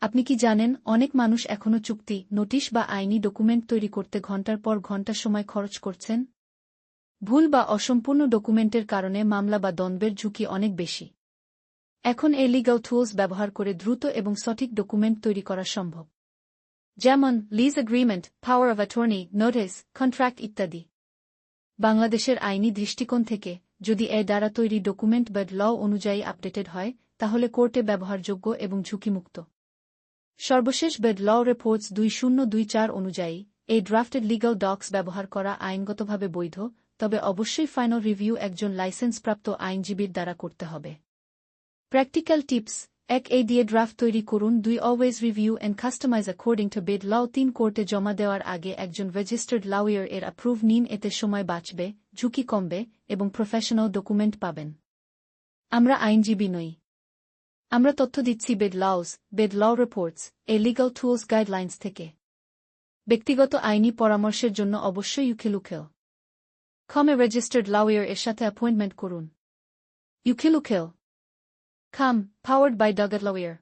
আপনি কি জানেন, অনেক মানুষ এখনও চুক্তি, নোটিশ বা আইনি ডকুমেন্ট তৈরি করতে ঘণ্টার পর ঘণ্টা সময় খরচ করছেন? ভুল বা অসম্পূর্ণ ডকুমেন্টের কারণে মামলা বা দ্বন্দ্বের ঝুঁকি অনেক বেশি। এখন এই লিগ্যাল টুলস ব্যবহার করে দ্রুত এবং সঠিক ডকুমেন্ট তৈরি করা সম্ভব। যেমন lease agreement, power of attorney, notice, contract ইত্যাদি। বাংলাদেশের আইনি দৃষ্টিকোণ থেকে, যদি এ দ্বারা তৈরি ডকুমেন্ট বেড ল অনুযায়ী আপডেটেড হয়, তাহলে কোর্টে ব্যবহারযোগ্য এবং ঝুঁকিমুক্ত। সর্বশেষ বেড ল রিপোর্টস 2024 অনুযায়ী, এই ড্রাফটেড লিগ্যাল ডক্স ব্যবহার করা আইনগতভাবে বৈধ, তবে অবশ্যই ফাইনাল রিভিউ একজন লাইসেন্সপ্রাপ্ত আইনজীবীর দ্বারা করতে হবে। Practical tips: 1. এই দিয়ে ড্রাফট তৈরি করুন। 2. Always review and customize according to bed law. 3. কোর্টে জমা দেওয়ার আগে একজন রেজিস্টার্ড লয়ার এর অ্যাপ্রুভ নিন, এতে সময় বাঁচবে, ঝুঁকি কমবে এবং প্রফেশনাল ডকুমেন্ট পাবেন। আমরা আইনজীবী নই। আমরা তথ্য দিচ্ছি বেড লস, বেড ল রিপোর্টস, এ লিগ্যাল টুলস গাইডলাইন্স থেকে। ব্যক্তিগত আইনি পরামর্শের জন্য অবশ্যই UKLUKEL.com এ রেজিস্টার্ড লয়ার এর সাথে অ্যাপয়েন্টমেন্ট করুন। UKLUKEL.com, powered by Doggett Lawyer.